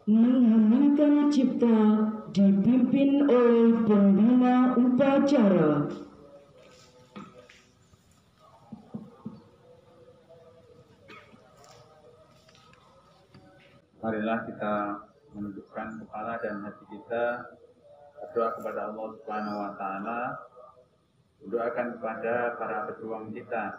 Mengheningkan cipta dipimpin oleh pembina upacara. Marilah kita menundukkan kepala dan hati kita, berdoa kepada Allah Subhanahu wa Ta'ala, mendoakan kepada para pejuang kita.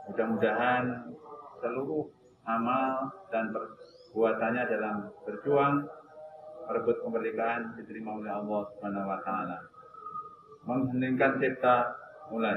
Mudah-mudahan seluruh amal dan perbuatannya dalam berjuang merebut kemerdekaan diterima oleh Allah Subhanahu wa Ta'ala. Mengheningkan cipta, mulai.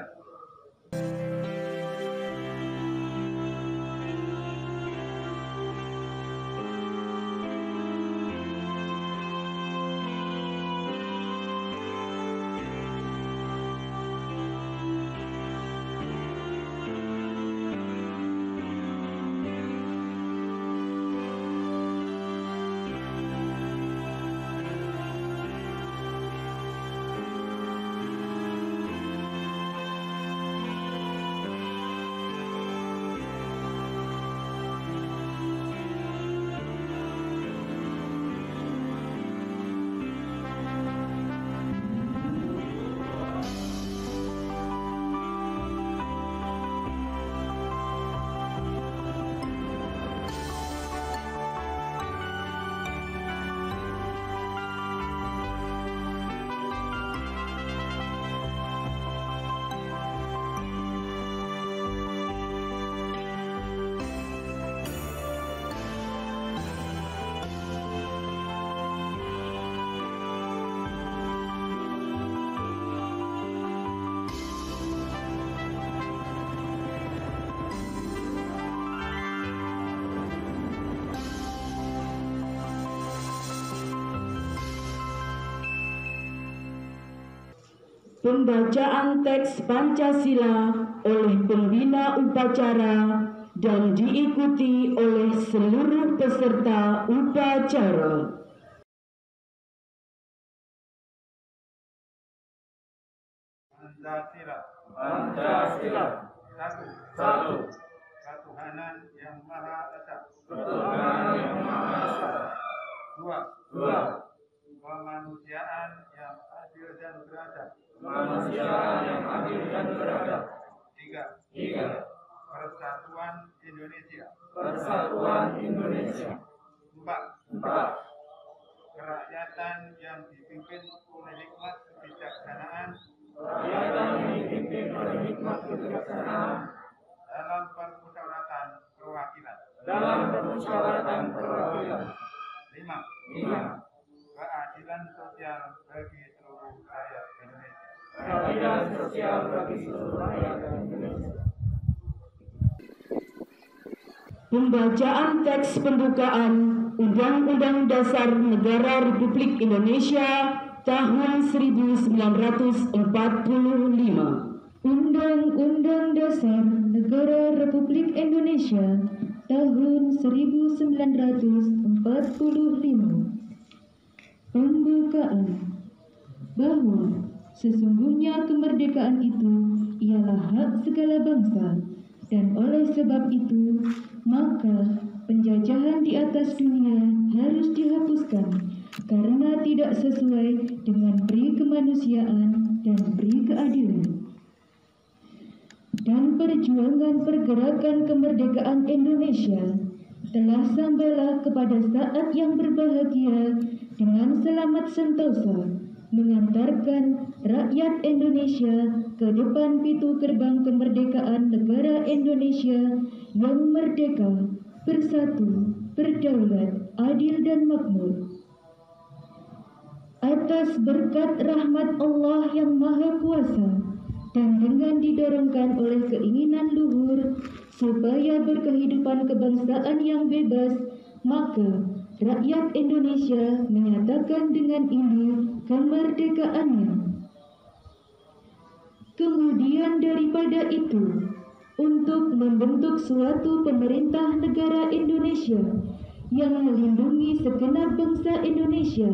Pembacaan teks Pancasila oleh pembina upacara dan diikuti oleh seluruh peserta upacara. Pancasila. Pancasila. Satu. Ketuhanan yang Maha Esa. Ketuhanan yang Maha Esa. Dua. Kemanusiaan yang adil dan beradab. Kemanusiaan yang adil dan beradab. Tiga. Persatuan Indonesia. Persatuan Indonesia. Empat. Kerakyatan yang dipimpin oleh hikmat kebijaksanaan. Kerakyatan yang dipimpin oleh hikmat kebijaksanaan. Dalam permusyawaratan perwakilan. Dalam permusyawaratan perwakilan. 5. Keadilan sosial bagi seluruh rakyat Indonesia. Keadilan sosial bagi seluruh rakyat Indonesia. Pembacaan teks pembukaan Undang-Undang Dasar Negara Republik Indonesia tahun 1945. Undang-Undang Dasar Negara Republik Indonesia tahun 1945. Pembukaan. Bahwa sesungguhnya kemerdekaan itu ialah hak segala bangsa, dan oleh sebab itu maka penjajahan di atas dunia harus dihapuskan karena tidak sesuai dengan peri kemanusiaan dan peri keadilan. Dan perjuangan pergerakan kemerdekaan Indonesia telah sampailah kepada saat yang berbahagia dengan selamat sentosa, mengantarkan rakyat Indonesia ke depan pintu gerbang kemerdekaan negara Indonesia yang merdeka, bersatu, berdaulat, adil dan makmur. Atas berkat rahmat Allah yang Maha Kuasa dan dengan didorongkan oleh keinginan luhur supaya berkehidupan kebangsaan yang bebas, maka rakyat Indonesia menyatakan dengan ini kemerdekaannya. Kemudian daripada itu, untuk membentuk suatu pemerintah negara Indonesia yang melindungi segenap bangsa Indonesia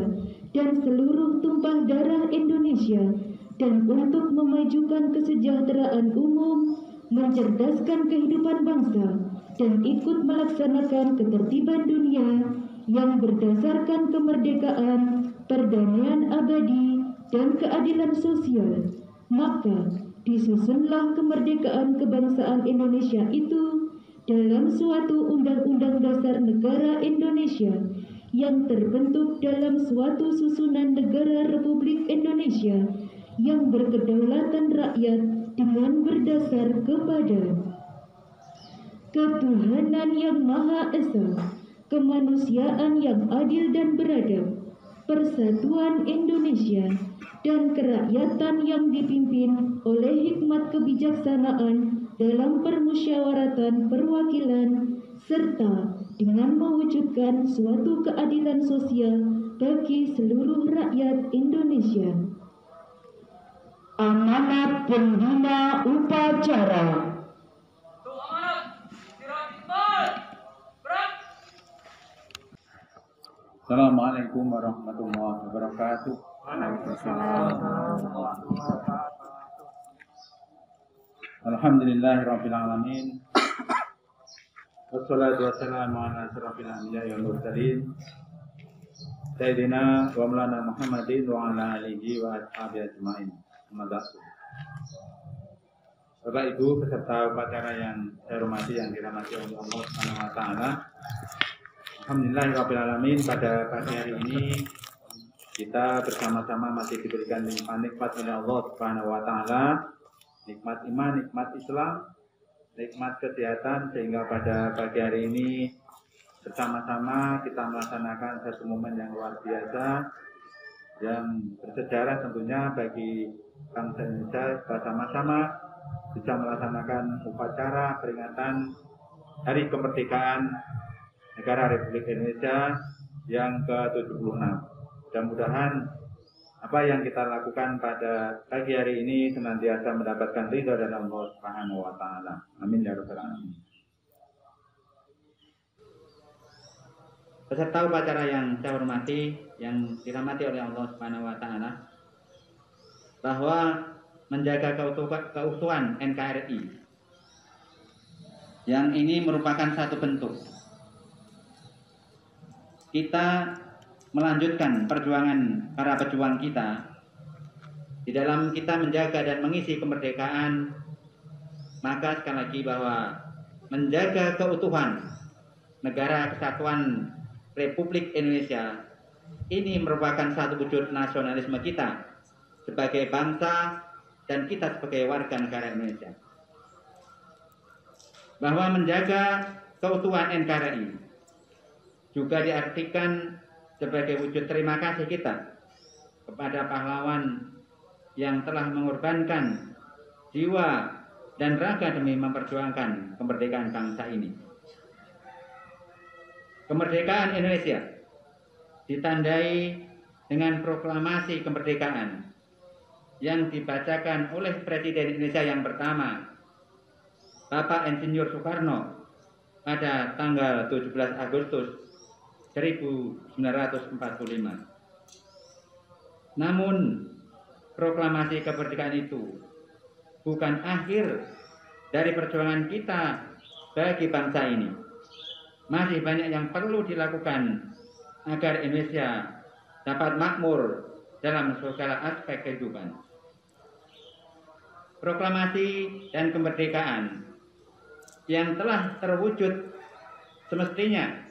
dan seluruh tumpah darah Indonesia, dan untuk memajukan kesejahteraan umum, mencerdaskan kehidupan bangsa, dan ikut melaksanakan ketertiban dunia, yang berdasarkan kemerdekaan, perdamaian abadi, dan keadilan sosial, maka disusunlah kemerdekaan kebangsaan Indonesia itu dalam suatu Undang-Undang Dasar Negara Indonesia yang terbentuk dalam suatu susunan negara Republik Indonesia yang berkedaulatan rakyat dengan berdasar kepada ketuhanan yang Maha Esa, kemanusiaan yang adil dan beradab, persatuan Indonesia, dan kerakyatan yang dipimpin oleh hikmat kebijaksanaan dalam permusyawaratan perwakilan, serta dengan mewujudkan suatu keadilan sosial bagi seluruh rakyat Indonesia. Amanat Pembina Upacara. Assalamualaikum warahmatullahi wabarakatuh. Alhamdulillahirabbil alamin. Wassalatu wassalamu ala asyrafil anbiya'i wal mursalin Sayyidina wa maulana Muhammadin wa ala alihi wa ashabihi ajmain. Bapak Ibu peserta upacara yang saya hormati, yang dirahmati oleh Allah Subhanahu wa taala. Alhamdulillahirabbil alamin, pada pagi hari ini kita bersama-sama masih diberikan nikmat oleh Allah Subhanahu wa taala, nikmat iman, nikmat Islam, nikmat kesehatan, sehingga pada pagi hari ini bersama-sama kita melaksanakan satu momen yang luar biasa yang bersejarah tentunya bagi bangsa Indonesia. Bersama-sama bisa melaksanakan upacara peringatan Hari Kemerdekaan Negara Republik Indonesia yang ke-76. Mudah-mudahan apa yang kita lakukan pada pagi hari ini senantiasa mendapatkan ridha dari Allah Subhanahu wa taala. Amin ya rabbal alamin. Peserta upacara yang saya hormati, yang dirahmati oleh Allah Subhanahu wa taala, bahwa menjaga keutuhan NKRI yang ini merupakan satu bentuk kita melanjutkan perjuangan para pejuang kita di dalam kita menjaga dan mengisi kemerdekaan. Maka sekali lagi bahwa menjaga keutuhan negara kesatuan Republik Indonesia ini merupakan satu wujud nasionalisme kita sebagai bangsa dan kita sebagai warga negara Indonesia. Bahwa menjaga keutuhan NKRI juga diartikan sebagai wujud terima kasih kita kepada pahlawan yang telah mengorbankan jiwa dan raga demi memperjuangkan kemerdekaan bangsa ini. Kemerdekaan Indonesia ditandai dengan proklamasi kemerdekaan yang dibacakan oleh Presiden Indonesia yang pertama, Bapak Insinyur Soekarno, pada tanggal 17 Agustus 1945. Namun proklamasi kemerdekaan itu bukan akhir dari perjuangan kita bagi bangsa ini. Masih banyak yang perlu dilakukan agar Indonesia dapat makmur dalam segala aspek kehidupan. Proklamasi dan kemerdekaan yang telah terwujud semestinya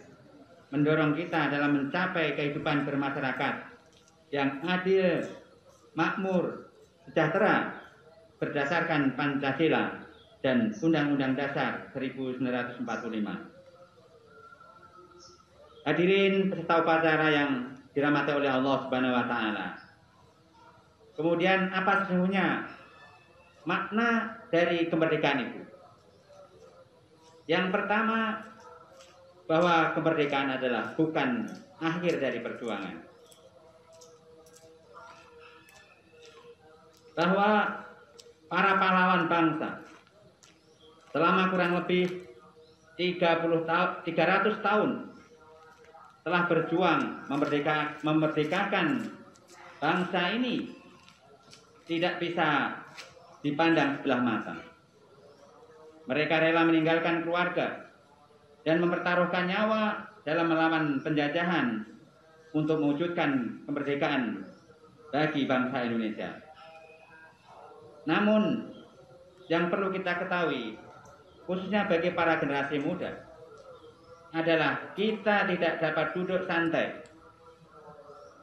mendorong kita dalam mencapai kehidupan bermasyarakat yang adil, makmur, sejahtera berdasarkan Pancasila dan Undang-Undang Dasar 1945. Hadirin peserta upacara yang dirahmati oleh Allah Subhanahu wa taala. Kemudian apa sesungguhnya makna dari kemerdekaan itu? Yang pertama, bahwa kemerdekaan adalah bukan akhir dari perjuangan. Bahwa para pahlawan bangsa selama kurang lebih 300 tahun telah berjuang memerdekakan bangsa ini tidak bisa dipandang sebelah mata. Mereka rela meninggalkan keluarga dan mempertaruhkan nyawa dalam melawan penjajahan untuk mewujudkan kemerdekaan bagi bangsa Indonesia. Namun, yang perlu kita ketahui, khususnya bagi para generasi muda, adalah kita tidak dapat duduk santai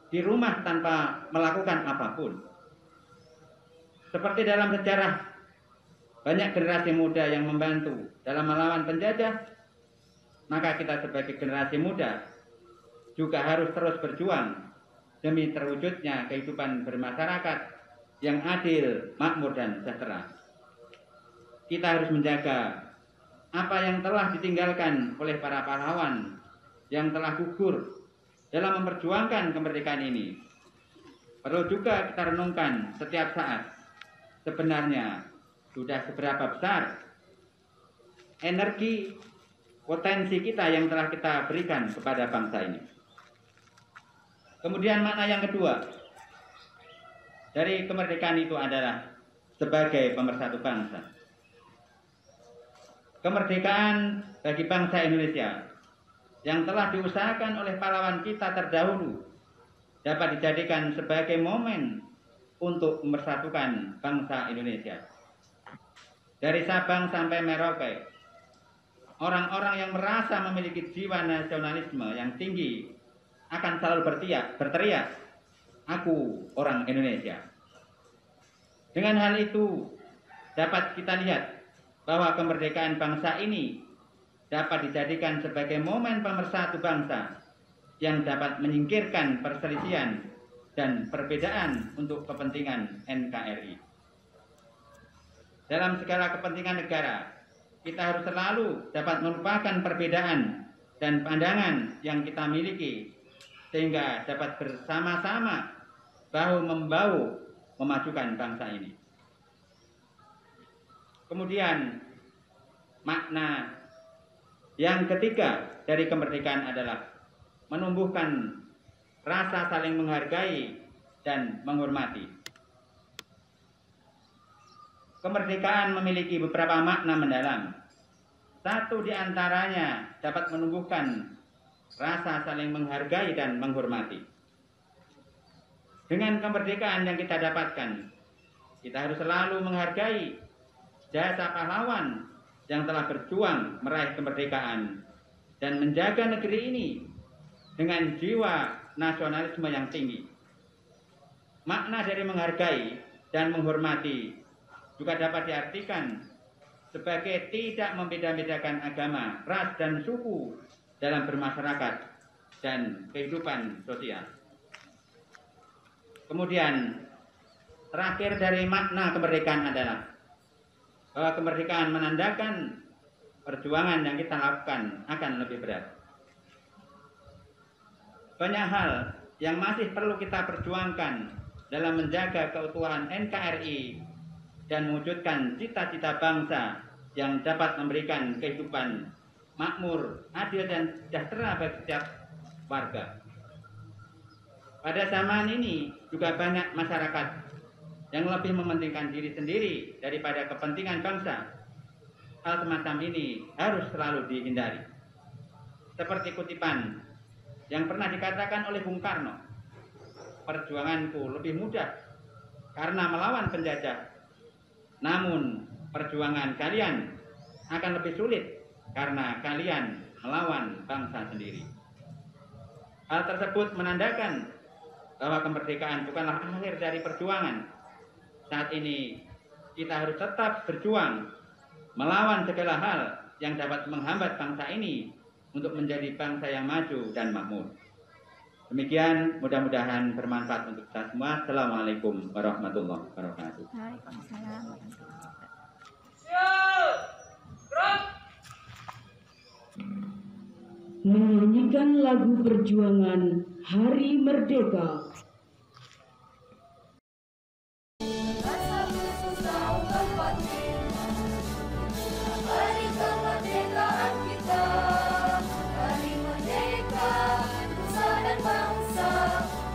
di rumah tanpa melakukan apapun. Seperti dalam sejarah, banyak generasi muda yang membantu dalam melawan penjajah, maka kita sebagai generasi muda juga harus terus berjuang demi terwujudnya kehidupan bermasyarakat yang adil, makmur, dan sejahtera. Kita harus menjaga apa yang telah ditinggalkan oleh para pahlawan yang telah gugur dalam memperjuangkan kemerdekaan ini. Perlu juga kita renungkan setiap saat, sebenarnya sudah seberapa besar energi, potensi kita yang telah kita berikan kepada bangsa ini. Kemudian makna yang kedua dari kemerdekaan itu adalah sebagai pemersatu bangsa. Kemerdekaan bagi bangsa Indonesia yang telah diusahakan oleh pahlawan kita terdahulu dapat dijadikan sebagai momen untuk mempersatukan bangsa Indonesia. Dari Sabang sampai Merauke, orang-orang yang merasa memiliki jiwa nasionalisme yang tinggi akan selalu berteriak, "Aku orang Indonesia." Dengan hal itu dapat kita lihat bahwa kemerdekaan bangsa ini dapat dijadikan sebagai momen pemersatu bangsa yang dapat menyingkirkan perselisihan dan perbedaan untuk kepentingan NKRI. Dalam segala kepentingan negara, kita harus selalu dapat melupakan perbedaan dan pandangan yang kita miliki, sehingga dapat bersama-sama bahu-membahu memajukan bangsa ini. Kemudian makna yang ketiga dari kemerdekaan adalah menumbuhkan rasa saling menghargai dan menghormati. Kemerdekaan memiliki beberapa makna mendalam. Satu di antaranya dapat menumbuhkan rasa saling menghargai dan menghormati. Dengan kemerdekaan yang kita dapatkan, kita harus selalu menghargai jasa pahlawan yang telah berjuang meraih kemerdekaan dan menjaga negeri ini dengan jiwa nasionalisme yang tinggi. Makna dari menghargai dan menghormati juga dapat diartikan sebagai tidak membeda-bedakan agama, ras, dan suku dalam bermasyarakat dan kehidupan sosial. Kemudian terakhir dari makna kemerdekaan adalah bahwa kemerdekaan menandakan perjuangan yang kita lakukan akan lebih berat. Banyak hal yang masih perlu kita perjuangkan dalam menjaga keutuhan NKRI dan mewujudkan cita-cita bangsa yang dapat memberikan kehidupan makmur, adil, dan sejahtera bagi setiap warga. Pada zaman ini juga banyak masyarakat yang lebih mementingkan diri sendiri daripada kepentingan bangsa. Hal semacam ini harus selalu dihindari. Seperti kutipan yang pernah dikatakan oleh Bung Karno, "Perjuanganku lebih mudah karena melawan penjajah, namun perjuangan kalian akan lebih sulit karena kalian melawan bangsa sendiri." Hal tersebut menandakan bahwa kemerdekaan bukanlah akhir dari perjuangan. Saat ini kita harus tetap berjuang melawan segala hal yang dapat menghambat bangsa ini untuk menjadi bangsa yang maju dan makmur. Demikian, mudah-mudahan bermanfaat untuk kita semua. Assalamualaikum warahmatullahi wabarakatuh. Waalaikumsalam warahmatullahi wabarakatuh. Menyanyikan lagu perjuangan Hari Merdeka. Hari kemerdekaan kita, hari merdeka, nusa dan bangsa,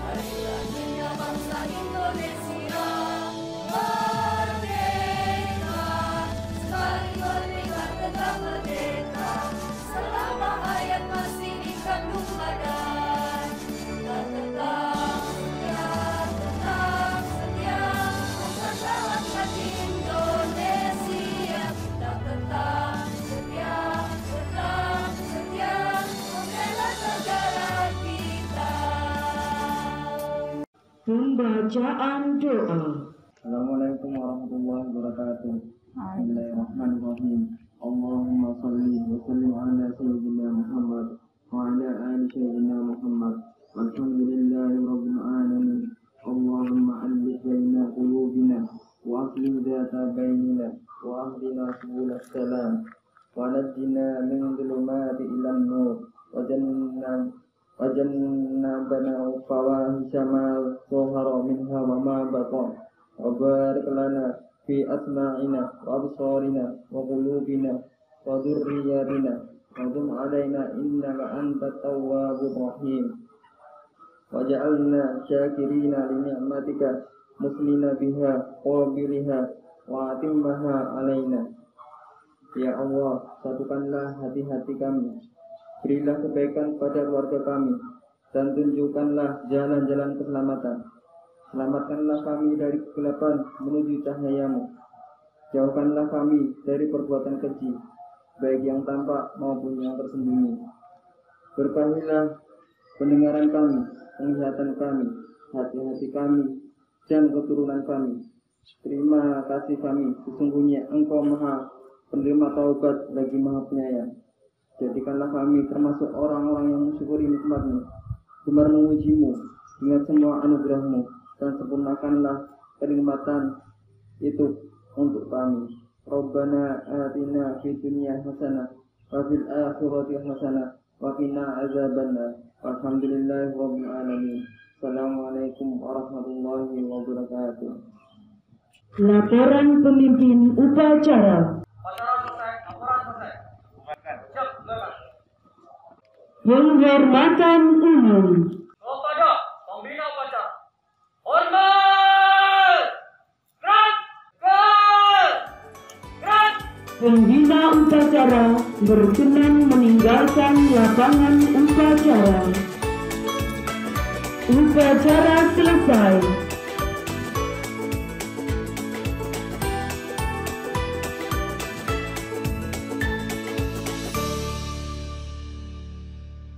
hari lahirnya bangsa Indonesia. Merdeka, sekali merdeka tetap merdeka, selama hayat masih di kandungan. Pembacaan doa. Assalamualaikum warahmatullahi wabarakatuh. Bismillahirrahmanirrahim. Allahumma salli wa sallim ala sayyidina Muhammad wa ala ali sayyidina Muhammad. Walhamdulillahi rabbil alamin. Allahumma alif baina qulubina wa aslih dhata bainina wa ahdina subul salam wa najjina min dhulumati ilan nur wa jannabana fawahisha ma zahara minha wa ma batan wa barik lana fi asma'ina wa absarina wa qulubina wa dhurriyyatina wa dum alaina innaka antat tawwabur rahim wa ja'alna syakirina li ni'matika muslimina biha qabiliha wa atimmaha alaina. Ya Allah, satukanlah hati-hati kami, berilah kebaikan pada keluarga kami, dan tunjukkanlah jalan-jalan keselamatan. Selamatkanlah kami dari kegelapan menuju cahayamu. Jauhkanlah kami dari perbuatan keji, baik yang tampak maupun yang tersembunyi. Berkahilah pendengaran kami, penglihatan kami, hati-hati kami, dan keturunan kami. Terima kasih kami, sesungguhnya Engkau Maha Penerima Taubat lagi Maha Penyayang. Jadikanlah kami termasuk orang-orang yang mensyukuri nikmat-Mu, gemar memuji-Mu dengan semua anugerah-Mu, dan sempurnakanlah kenikmatan itu untuk kami. Rabbana atina fid dunya hasanah wa fil akhirati hasanah wa qina azabannar. Alhamdulillahi rabbil alamin. Assalamualaikum warahmatullahi wabarakatuh. Laporan pemimpin upacara. Penghormatan umum. Kepada pembina upacara. Hormat! Gerak! Gerak! Pembina upacara berkenan meninggalkan lapangan upacara. Upacara selesai.